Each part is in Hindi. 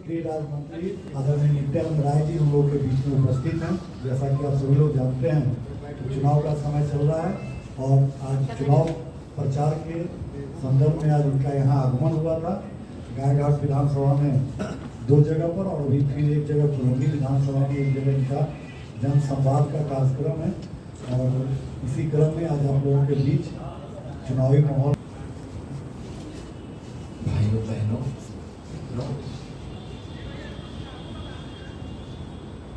गृह राज्य मंत्री आदरणीय नित्यानंद राय जी हम लोग के बीच में उपस्थित हैं। जैसा कि आप सभी लोग जानते हैं तो चुनाव का समय चल रहा है और आज चुनाव प्रचार के संदर्भ में आज उनका यहाँ आगमन हुआ था गायघाट विधानसभा में 2 जगह पर और अभी फिर एक जगह कुलंगी विधानसभा में एक जगह इनका जन संवाद का कार्यक्रम है और इसी क्रम में आज आप लोगों के बीच चुनावी माहौल। भाइयों बहनों,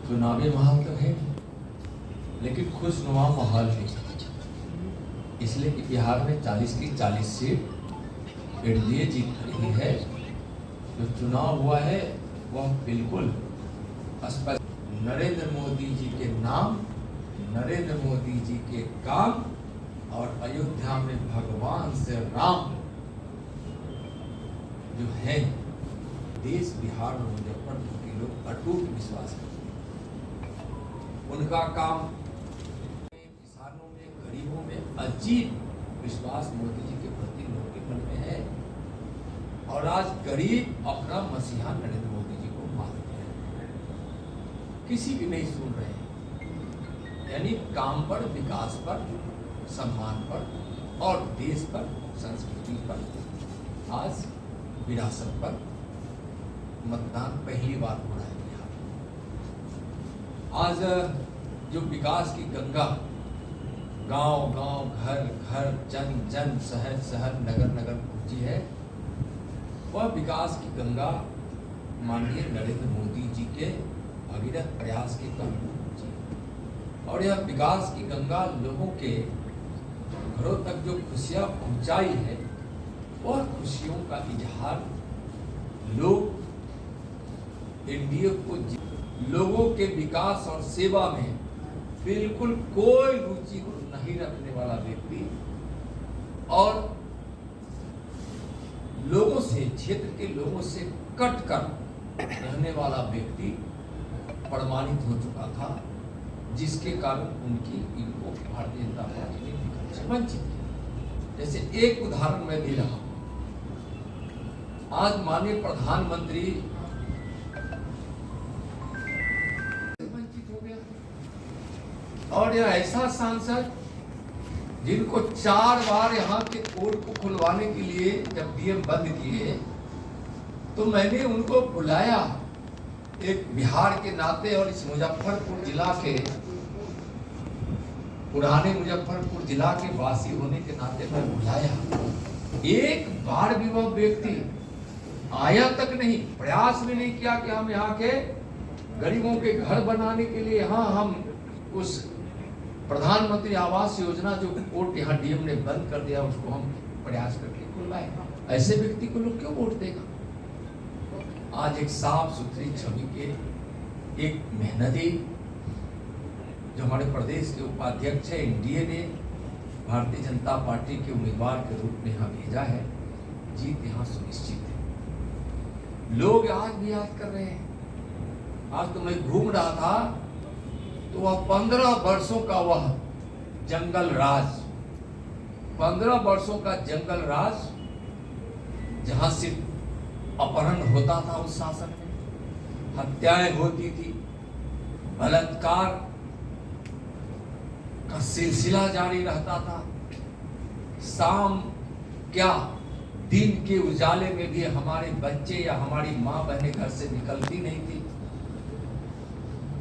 चुनावी माहौल तो है लेकिन खुशनुमा माहौल है, इसलिए कि बिहार में 40 की 40 सीट एनडीए जीत रही है। जो चुनाव हुआ है वह बिल्कुल स्पष्ट नरेंद्र मोदी जी के नाम, नरेंद्र मोदी जी के काम और अयोध्या में भगवान से राम जो है, देश बिहार और मुजफ्फरपुर के लोग अटूट विश्वास करते हैं। उनका काम किसानों में, गरीबों में अजीब विश्वास मोदी जी के प्रति लोगों के मन में है और आज गरीब अपना मसीहा नरेंद्र मोदी जी को मानते हैं, किसी की नहीं सुन रहे हैं। यानी काम पर, विकास पर, सम्मान पर और देश पर, संस्कृति पर, आज विरासत पर मतदान पहली बार हो रहा है बिहार। आज जो विकास की गंगा गांव गांव, घर घर, जन जन, शहर शहर, नगर नगर पहुंची है, वह विकास की गंगा माननीय नरेंद्र मोदी जी के भगीरथ प्रयास के कारण पहुंची और यह विकास की गंगा लोगों के घरों तक जो खुशियां पहुंचाई है, वह खुशियों का इजहार लोग एनडीए को लोगों के विकास और सेवा में बिल्कुल कोई रुचि नहीं रखने वाला व्यक्ति और लोगों से, क्षेत्र के लोगों से कट कर रहने वाला व्यक्ति प्रमाणित हो चुका था, जिसके कारण इनको भारतीय जनता पार्टी ने विकल्प से वंचित किया। जैसे एक उदाहरण मैं दे रहा हूं, आज माननीय प्रधानमंत्री वंचित हो गया और यह ऐसा सांसद जिनको 4 बार यहाँ के कोर्ट को खुलवाने के लिए जब डीएम बंद किए तो मैंने उनको बुलाया, एक बिहार के नाते और इस मुजफ्फरपुर जिला के, पुराने मुजफ्फरपुर जिला के वासी होने के नाते मैं बुलाया। एक बार भी वह व्यक्ति आया तक नहीं, प्रयास भी नहीं किया कि हम यहाँ के गरीबों के घर बनाने के लिए हम उस प्रधानमंत्री आवास योजना जो कोर्ट यहाँ डीएम ने बंद कर दिया उसको हम प्रयास करके खुलवाए। ऐसे व्यक्ति को लोग क्यों वोट देगा? आज एक साफ सुथरी छवि के एक मेहनती जो हमारे प्रदेश के उपाध्यक्ष है, एनडीए ने भारतीय जनता पार्टी के उम्मीदवार के रूप में यहाँ भेजा है, जीत यहाँ सुनिश्चित है। लोग आज भी याद कर रहे हैं। आज तो मैं घूम रहा था तो वह 15 वर्षों का वह जंगल राज, 15 वर्षों का जंगल राज, जहां सिर्फ अपहरण होता था उस शासन में, हत्याएं होती थी, बलात्कार का सिलसिला जारी रहता था, शाम क्या दिन के उजाले में भी हमारे बच्चे या हमारी माँ बहनें घर से निकलती नहीं थी,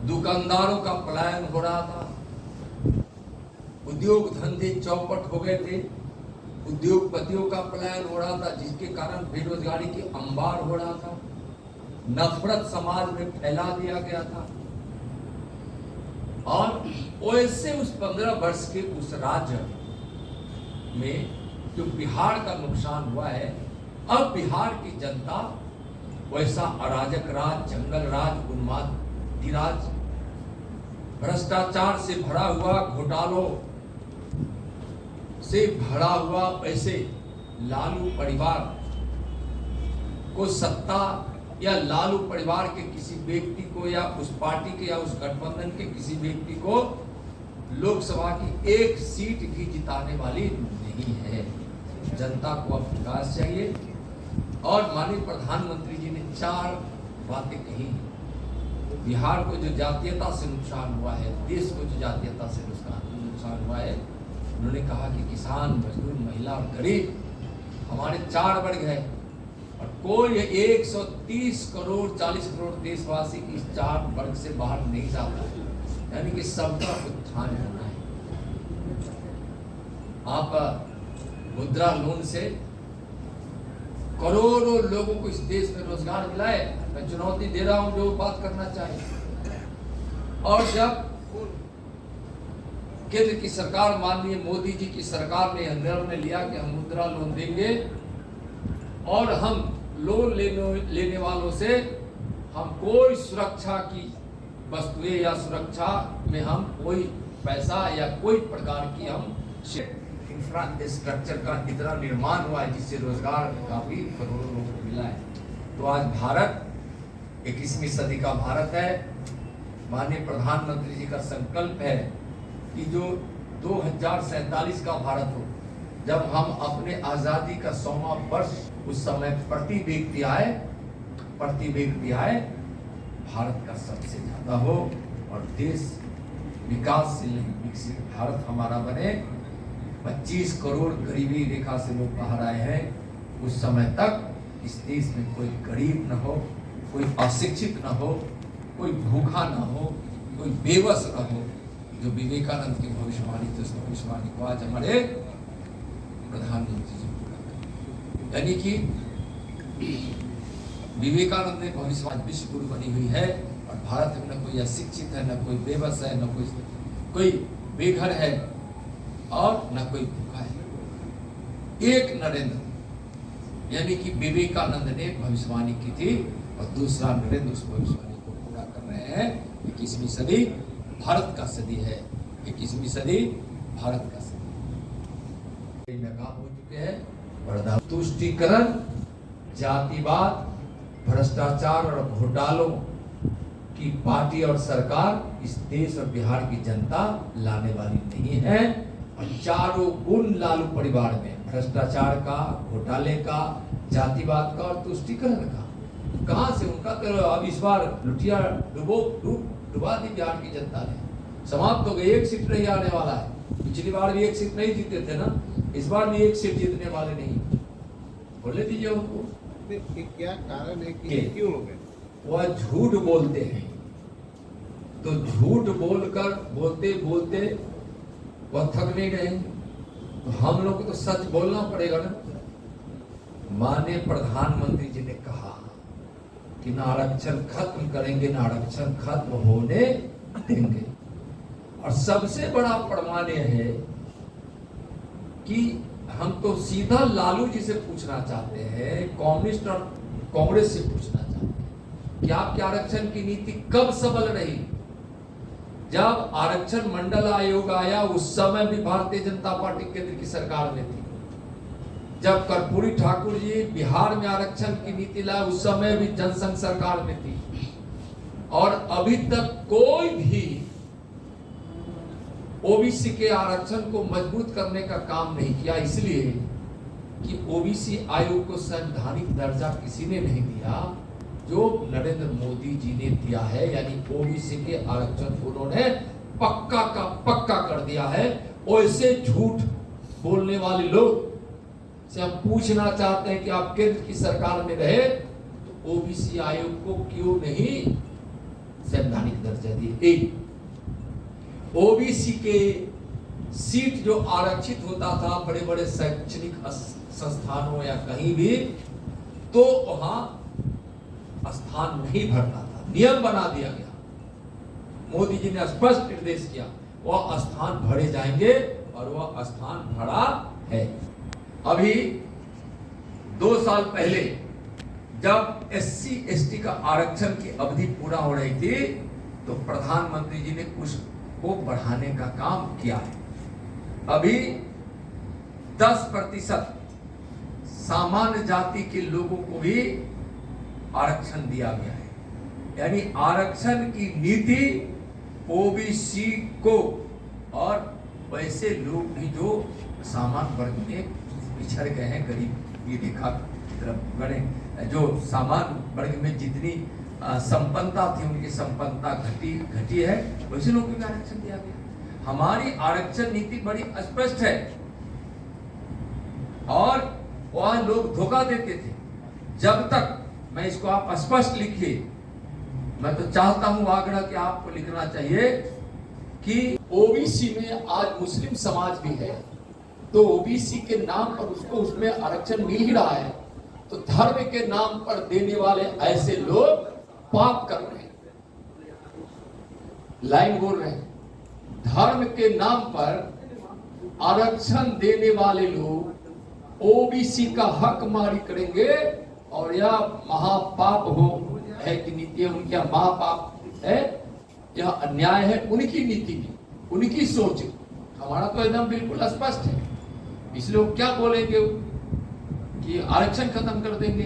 दुकानदारों का पलायन हो रहा था, उद्योग धंधे चौपट हो गए थे, उद्योगपतियों का पलायन हो रहा था, जिसके कारण बेरोजगारी की अंबार हो रहा था, नफरत समाज में फैला दिया गया था। और वैसे उस 15 वर्ष के उस राज्य में जो बिहार का नुकसान हुआ है, अब बिहार की जनता वैसा अराजक राज, जंगल राज, उन्मादी राज, भ्रष्टाचार से भरा हुआ, घोटालों से भरा हुआ ऐसे लालू परिवार को सत्ता या लालू परिवार के किसी व्यक्ति को या उस पार्टी के या उस गठबंधन के किसी व्यक्ति को लोकसभा की एक सीट भी जिताने वाली नहीं है। जनता को अब विकास चाहिए और माननीय प्रधानमंत्री जी ने 4 बातें कही। बिहार को जो जातीयता से नुकसान हुआ है, देश को जो जातीयता से नुकसान हुआ है, उन्होंने कहा कि किसान, मजदूर, महिला और गरीब हमारे 4 वर्ग हैं और कोई 130 करोड़ 40 करोड़ देशवासी इस 4 वर्ग से बाहर नहीं जाता है, यानी कि सबका उत्थान होना है। आप मुद्रा लोन से करोड़ों लोगों को इस देश में रोजगार मिला है। मैं चुनौती दे रहा हूं जो बात करना चाहिए। और जब केंद्र की सरकार, माननीय मोदी जी की सरकार ने निर्णय लिया कि हम मुद्रा लोन देंगे और हम लोन लेने वालों से हम कोई सुरक्षा की वस्तुएं या सुरक्षा में हम कोई पैसा या कोई प्रकार की हम इंफ्रास्ट्रक्चर का इतना निर्माण हुआ है जिससे रोजगार काफी करोड़ों लोगों को मिला है। तो आज भारत 21वीं सदी का भारत है। माननीय प्रधानमंत्री जी का संकल्प है कि जो 2047 का भारत हो, जब हम अपने आजादी का 100वां वर्ष, उस समय प्रति व्यक्ति आय भारत का सबसे ज्यादा हो और देश विकासशील विकसित भारत हमारा बने। 25 करोड़ गरीबी रेखा से लोग बाहर आए हैं। उस समय तक इस देश में कोई गरीब न हो, कोई अशिक्षित न हो, कोई भूखा न हो, कोई बेबस न हो। जो विवेकानंद की भविष्यवाणी थी, उस भविष्यवाणी को आज हमारे प्रधानमंत्री जी पूरा कर, यानी कि विवेकानंद ने भविष्यवाणी विश्व गुरु बनी हुई है और भारत में न कोई अशिक्षित है, न कोई बेबस है, न कोई बेघर है और न कोई भूखा है। एक नरेंद्र, यानी कि विवेकानंद ने भविष्यवाणी की थी और दूसरा नरेंद्र उस भविष्यवाणी को पूरा कर रहे हैं। 21वीं सदी भारत का सदी है। 21वीं सदी भारत का सदी नाकाम हो चुके हैं। तुष्टीकरण, जातिवाद, भ्रष्टाचार और घोटालों की पार्टी और सरकार इस देश और बिहार की जनता लाने वाली नहीं है। और चारों गुण लालू परिवार में, भ्रष्टाचार का, घोटाले का, जातिवाद का और तुष्टीकरण का, कहां से उनका तो अब इस बार लुटिया डुबा दी बिहार की जनता ने। समाप्त हो गई, 1 सीट नहीं आने वाला है। पिछली बार भी 1 सीट नहीं जीते थे ना, इस बार भी 1 सीट जीतने वाले नहीं। बोले दीजिए उनको क्या कारण है कि क्यों हो गए? वह झूठ बोलते हैं, तो झूठ बोलकर बोलते बोलते वह थक नहीं रहे, तो हम लोग को तो सच बोलना पड़ेगा ना। माननीय प्रधानमंत्री जी ने कहा कि ना आरक्षण खत्म करेंगे, ना आरक्षण खत्म होने देंगे। और सबसे बड़ा प्रमाण यह है कि हम तो सीधा लालू जी से पूछना चाहते हैं, कम्युनिस्ट और कांग्रेस से पूछना चाहते हैं कि आपकी आरक्षण की नीति कब सबल रही? जब आरक्षण मंडल आयोग आया उस समय भी भारतीय जनता पार्टी केंद्र की सरकार में थी। जब कर्पूरी ठाकुर जी बिहार में आरक्षण की नीति लाए उस समय भी जनसंघ सरकार में थी। और अभी तक कोई भी ओबीसी के आरक्षण को मजबूत करने का काम नहीं किया, इसलिए कि ओबीसी आयोग को संवैधानिक दर्जा किसी ने नहीं दिया जो नरेंद्र मोदी जी ने दिया है। यानी ओबीसी के आरक्षण को उन्होंने पक्का का पक्का कर दिया है। ऐसे झूठ बोलने वाले लोग से हम पूछना चाहते हैं कि आप केंद्र की सरकार में रहे तो ओबीसी आयोग को क्यों नहीं संवैधानिक दर्जा दिए? ओबीसी के सीट जो आरक्षित होता था बड़े बड़े शैक्षणिक संस्थानों या कहीं भी, तो वहां स्थान नहीं भरता था। नियम बना दिया गया, मोदी जी ने स्पष्ट निर्देश किया वह स्थान भरे जाएंगे और वह स्थान भरा है। अभी 2 साल पहले जब SC ST का आरक्षण की अवधि पूरा हो रही थी तो प्रधानमंत्री जी ने उसको बढ़ाने का काम किया है। अभी 10% सामान्य जाति के लोगों को भी आरक्षण दिया गया है। यानी आरक्षण की नीति ओबीसी को और वैसे लोग भी जो सामान्य वर्ग में पिछड़ गए हैं, गरीबी रेखा की तरफ बढ़े, जो सामान्य वर्ग में जितनी संपन्नता थी, उनकी संपन्नता घटी है, वैसे लोगों को भी आरक्षण दिया गया। हमारी आरक्षण नीति बड़ी स्पष्ट है और वह लोग धोखा देते थे। जब तक मैं इसको आप स्पष्ट लिखिए, मैं तो चाहता हूं आग्रह कि आपको लिखना चाहिए कि ओबीसी में आज मुस्लिम समाज भी है, तो ओबीसी के नाम पर उसको उसमें आरक्षण मिल ही रहा है, तो धर्म के नाम पर देने वाले ऐसे लोग पाप कर रहे हैं। लाइन बोल रहे हैं, धर्म के नाम पर आरक्षण देने वाले लोग ओबीसी का हक मारी करेंगे और यह महापाप हो है कि नीति है उनकी, महापाप है, यह अन्याय है उनकी नीति में, उनकी सोच। हमारा तो एकदम बिल्कुल स्पष्ट है। इसलिए वो क्या बोलेंगे कि आरक्षण खत्म कर देंगे।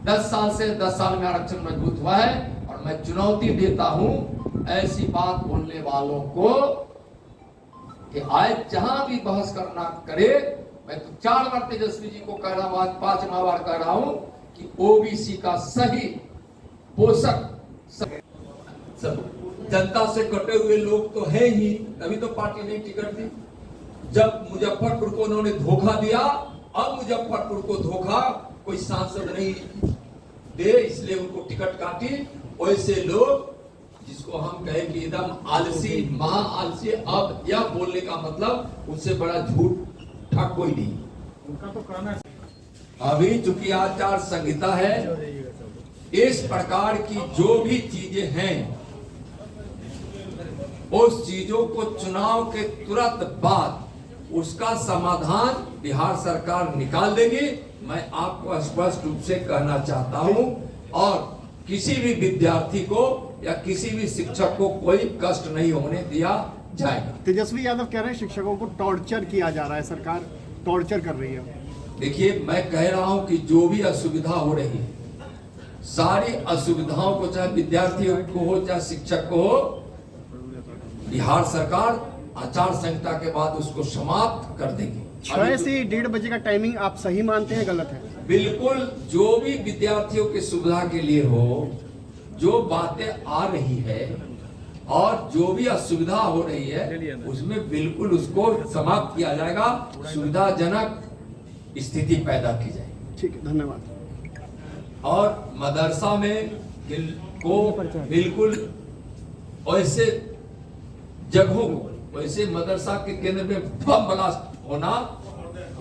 10 साल से 10 साल में आरक्षण मजबूत हुआ है और मैं चुनौती देता हूं ऐसी बात बोलने वालों को कि आज जहां भी बहस करना करे। मैं तो 4 बार तेजस्वी जी को कह रहा हूं, आज 5वां बार कह रहा हूं कि ओबीसी का सही पोषक सब जनता से कटे हुए लोग तो है ही, तभी तो पार्टी ने टिकट दी। जब मुजफ्फरपुर को उन्होंने धोखा दिया, अब मुजफ्फरपुर को धोखा कोई सांसद नहीं दे, इसलिए उनको टिकट काटी। वैसे लोग जिसको हम कहें कि एकदम आलसी, महा आलसी, अब यह बोलने का मतलब उससे बड़ा झूठ ठग कोई नहीं। उनका तो कहना है अभी चूंकि आचार संहिता है, इस प्रकार की जो भी चीजें हैं उस चीजों को चुनाव के तुरंत बाद उसका समाधान बिहार सरकार निकाल देगी। मैं आपको स्पष्ट रूप से कहना चाहता हूं और किसी भी विद्यार्थी को या किसी भी शिक्षक को कोई कष्ट नहीं होने दिया जाएगा। तेजस्वी यादव कह रहे हैं शिक्षकों को टॉर्चर किया जा रहा है, सरकार टॉर्चर कर रही है। देखिए, मैं कह रहा हूं कि जो भी असुविधा हो रही है, सारी असुविधाओं को चाहे विद्यार्थियों को हो चाहे शिक्षक को हो, बिहार सरकार आचार संहिता के बाद उसको समाप्त कर देगी। 6 से 1:30 बजे का टाइमिंग आप सही मानते हैं, गलत है? बिल्कुल, जो भी विद्यार्थियों की सुविधा के लिए हो, जो बातें आ रही है और जो भी असुविधा हो रही है उसमें बिल्कुल उसको समाप्त किया जाएगा, सुविधाजनक स्थिति पैदा की जाएगी। ठीक है, धन्यवाद। और मदरसा में को बिल्कुल वैसे जगहों को, वैसे मदरसा के केंद्र में बम ब्लास्ट होना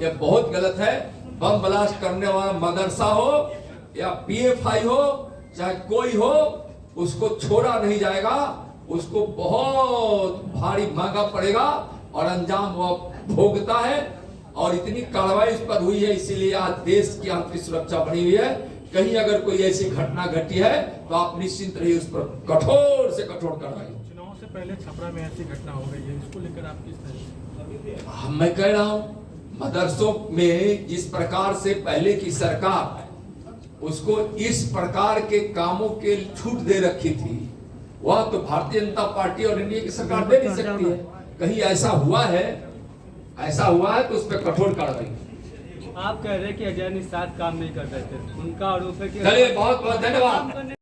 यह बहुत गलत है। बम ब्लास्ट करने वाला मदरसा हो या पीएफआई हो चाहे कोई हो, उसको छोड़ा नहीं जाएगा, उसको बहुत भारी महंगा पड़ेगा और अंजाम वह भोगता है। और इतनी कार्रवाई इस पर हुई है, इसीलिए आज देश की आंतरिक सुरक्षा बनी हुई है। कहीं अगर कोई ऐसी घटना घटी है तो आप निश्चिंत रहिए, उस पर कठोर से कठोर कार्रवाई। चुनाव से पहले छपरा में ऐसी घटना हो गई है, इसको लेकर आप किस तरह? मैं कह रहा हूं, मदरसों में जिस प्रकार से पहले की सरकार उसको इस प्रकार के कामों के छूट दे रखी थी, वह तो भारतीय जनता पार्टी और एनडीए की सरकार दे नहीं सकती है। कहीं ऐसा हुआ है तो उस पर कठोर कार्रवाई। आप कह रहे हैं कि अजय निषाद काम नहीं कर रहे थे, उनका आरोप है कि चलिए, बहुत बहुत धन्यवाद।